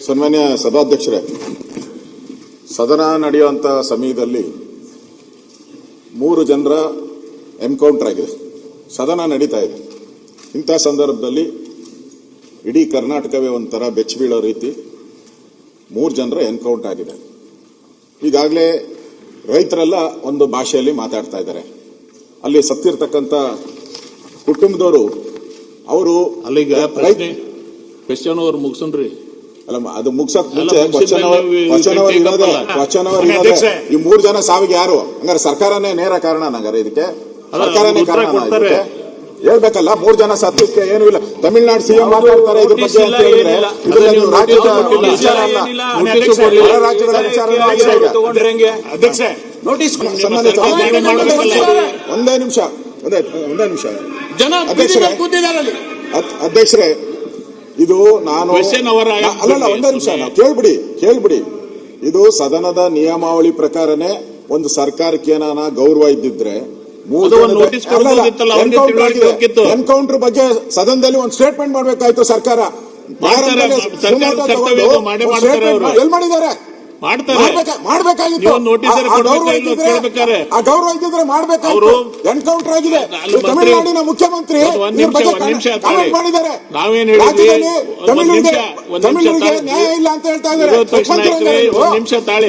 ಸನ್ಮಾನ್ಯ ಸಭಾಧ್ಯಕ್ಷರೇ, ಸದನ ನಡೆಯುವಂತ ಸಮಯದಲ್ಲಿ 3 ಜನರ ಎನ್ಕೌಂಟರ್ ಆಗಿದೆ. ಸದನ ನಡೀತಾ ಇದೆ. ಇಂಥ ಸಂದರ್ಭದಲ್ಲಿ ಇಡೀ ಕರ್ನಾಟಕವೇ ಒಂಥರ ಬೆಚ್ಚ ಬೀಳೋ ರೀತಿ 3 ಜನರ ಎನ್ಕೌಂಟರ್ ಆಗಿದೆ. ಈಗಾಗಲೇ ರೈತರೆಲ್ಲ ಒಂದು ಭಾಷೆಯಲ್ಲಿ ಮಾತಾಡ್ತಾ ಇದ್ದಾರೆ. ಅಲ್ಲಿ ಸತ್ತಿರ್ತಕ್ಕಂಥ ಕುಟುಂಬದವರು ಅವರು ಅಲ್ಲಿಗ ಕ್ವೆಶ್ಚನ್ ಅವ್ರು ಮುಗಿಸನ್ರಿ. ಅಲ್ಲ, ಅದು ಮುಗಿಸಕ್ ಮುಂಚೆ ಕ್ವಶನ್ ಅವರ್ ಈ 3 ಜನ ಸಾವಿಗೆ ಯಾರು? ಹಂಗಾರೆ ಸರ್ಕಾರನೇ ನೇರ ಕಾರಣ. ಹಂಗಾರೆ ಇದಕ್ಕೆ ಸರ್ಕಾರನೇ ಕಾರಣ ಹೇಳ್ಬೇಕಲ್ಲ. 3 ಜನ ಸತ್ತಕ್ಕೆ ಏನು ಇಲ್ಲ. ತಮಿಳುನಾಡು ಸಿಎಂ ಮಾತಾಡ್ತಾರೆ ಇದ್ರ ಬಗ್ಗೆ ಅಂತ ಹೇಳಿದ್ರೆ ರಾಜ್ಯದ ವಿಚಾರ ಅಲ್ಲ, ಹೊರ ರಾಜ್ಯಗಳ ವಿಚಾರ. ಒಂದೇ ನಿಮಿಷ ಅಧ್ಯಕ್ಷರೇ, ಇದು ನಾನು ಅಲ್ಲಲ್ಲ, ಒಂದೇ ನಿಮಿಷ ನಾವು ಕೇಳ್ಬಿಡಿ. ಇದು ಸದನದ ನಿಯಮಾವಳಿ ಪ್ರಕಾರನೇ ಒಂದು ಸರ್ಕಾರಕ್ಕೆ ಏನಾನ ಗೌರವ ಇದ್ದಿದ್ರೆ ಎನ್ಕೌಂಟರ್ ಬಗ್ಗೆ ಸದನದಲ್ಲಿ ಒಂದು ಸ್ಟೇಟ್ಮೆಂಟ್ ಮಾಡಬೇಕಾಯ್ತು ಸರ್ಕಾರ. ಎಲ್ಲಿ ಮಾಡಿದ್ದಾರೆ? ಮಾಡ್ಬೇಕಾಗಿತ್ತು. ಆ ಗೌರವ ಇದ್ದಿದ್ರೆ ಮಾಡ್ಬೇಕಾಯ್ತು. ಎನ್ಕೌಂಟರ್ ಆಗಿದೆ. ತಮಿಳುನಾಡಿನ ಮುಖ್ಯಮಂತ್ರಿ ಕಾಮೆಂಟ್ ಮಾಡಿದ್ದಾರೆ. ತಮಿಳರಿಗೆ ನ್ಯಾಯ ಇಲ್ಲ ಅಂತ ಹೇಳ್ತಾ ಇದ್ದಾರೆ.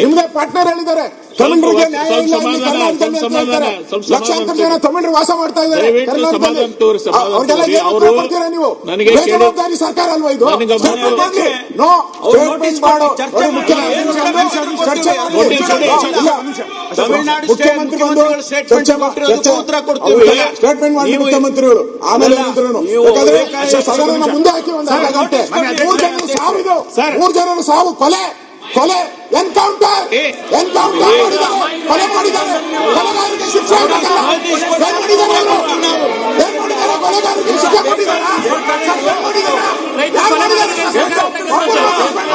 ನಿಮ್ದೇ ಪಾರ್ಟ್ನರ್ ಹೇಳಿದ್ದಾರೆ ತಮಿಳರಿಗೆ ನ್ಯಾಯ ಇಲ್ಲ ಕರ್ನಾಟಕದಲ್ಲಿ ಅಂತ ಹೇಳ್ತಾರೆ. ಲಕ್ಷಾಂತರ ಜನ ತಮಿಳರು ವಾಸ ಮಾಡ್ತಾ ಇದ್ದಾರೆ ಕರ್ನಾಟಕದಲ್ಲಿ. ಅವ್ರಿಗೆಲ್ಲ ನೀವು ಬೇಜವಾಬ್ದಾರಿ ಸರ್ಕಾರ ಅಲ್ವಾ ಇದು? ನೋ ಸ್ಟೇಟ್ಮೆಂಟ್ ಮಾಡೋ ಮುಖ್ಯಮಂತ್ರಿ ಬಂದು ಸ್ಟೇಟ್ಮೆಂಟ್ ಮಾಡಿ ಮುಖ್ಯಮಂತ್ರಿಗಳು ಆಮೇಲೆ ಯಾಕಂದ್ರೆ ಸದನ ಮುಂದೆ ಹಾಕಿ ಒಂದು ಅರ್ಧ ಗಂಟೆ 3 ಜನರ ಸಾವು ಕೊಲೆ ಎನ್ಕೌಂಟರ್ ಕೊಲೆ ಮಾಡಿದ್ದಾರೆ. ಕೊಲೆಗಾರರಿಗೆ ಶಿಕ್ಷೆ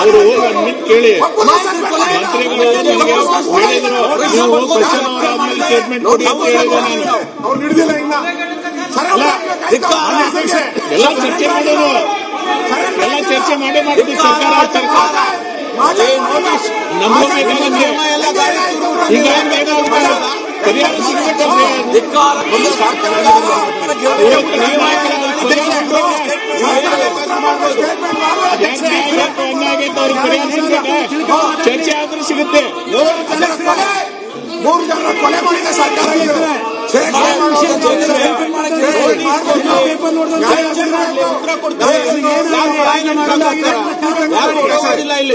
ಅವರು ಕೇಳಿ ಸ್ಟೇಟ್ಮೆಂಟ್ ಕೊಡಿ ಅಂತ ಹೇಳಿದೆ ನಾನು. ಅವ್ರು ಹಿಡಿದಿಲ್ಲ ಇನ್ನ. ಎಲ್ಲ ಚರ್ಚೆ ಮಾಡೋದು, ಎಲ್ಲ ಚರ್ಚೆ ಮಾಡಿದ್ವಿ. ಸರ್ಕಾರ ನಮಗೂ ಬೇಕಾಗುತ್ತೆ. ಈಗ ಏನ್ ಬೇಕಾಗುತ್ತೆ? ಪರಿಹಾರ ಸಿಗಬೇಕಂದ್ರೆ ಚರ್ಚೆ ಆದ್ರೂ ಸಿಗುತ್ತೆ. 3 ಜನರ ಕೊಲೆ ಮಾಡಿದ ಸರ್ಕಾರ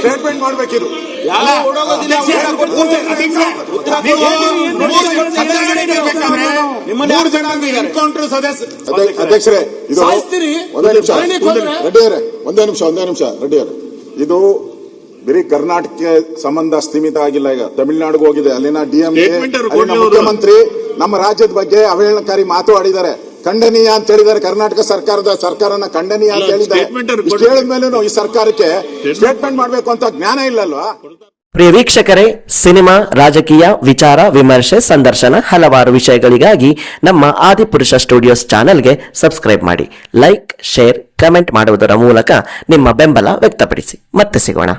ಸ್ಟೇಟ್ಮೆಂಟ್ ಮಾಡ್ಬೇಕಿರು. ಅಧ್ಯಕ್ಷರೇ, ಇದು ಒಂದೇ ನಿಮಿಷ ರೆಡ್ಡಿಯವರೇ, ಇದು ಬರೀ ಕರ್ನಾಟಕಕ್ಕೆ ಸಂಬಂಧ ಸೀಮಿತ ಆಗಿಲ್ಲ. ಈಗ ತಮಿಳುನಾಡಿಗೆ ಹೋಗಿದೆ. ಅಲ್ಲಿನ ಡಿಎಂಕೆ ಮುಖ್ಯಮಂತ್ರಿ ನಮ್ಮ ರಾಜ್ಯದ ಬಗ್ಗೆ ಅವಹೇಳನಕಾರಿ ಮಾತು ಆಡಿದ್ದಾರೆ. ಖಂಡನೀಯ ಅಂತ ಹೇಳಿದ್ದಾರೆ. ಕರ್ನಾಟಕ ಸರ್ಕಾರನ ಖಂಡನೀಯ ಅಂತ ಹೇಳಿದ್ದಾರೆ. ಇಷ್ಟು ಹೇಳಿದ್ಮೇಲೆ ಈ ಸರ್ಕಾರಕ್ಕೆ ಸ್ಟೇಟ್ಮೆಂಟ್ ಮಾಡಬೇಕು ಅಂತ ಜ್ಞಾನ ಇಲ್ಲಲ್ವಾ? ಪ್ರಿಯ ವೀಕ್ಷಕರೇ, ಸಿನಿಮಾ, ರಾಜಕೀಯ, ವಿಚಾರ, ವಿಮರ್ಶೆ, ಸಂದರ್ಶನ ಹಲವಾರು ವಿಷಯಗಳಿಗಾಗಿ ನಮ್ಮ ಆದಿಪುರುಷ ಸ್ಟುಡಿಯೋಸ್ ಚಾನೆಲ್ಗೆ ಸಬ್ಸ್ಕ್ರೈಬ್ ಮಾಡಿ. ಲೈಕ್, ಶೇರ್, ಕಮೆಂಟ್ ಮಾಡುವುದರ ಮೂಲಕ ನಿಮ್ಮ ಬೆಂಬಲ ವ್ಯಕ್ತಪಡಿಸಿ. ಮತ್ತೆ ಸಿಗೋಣ.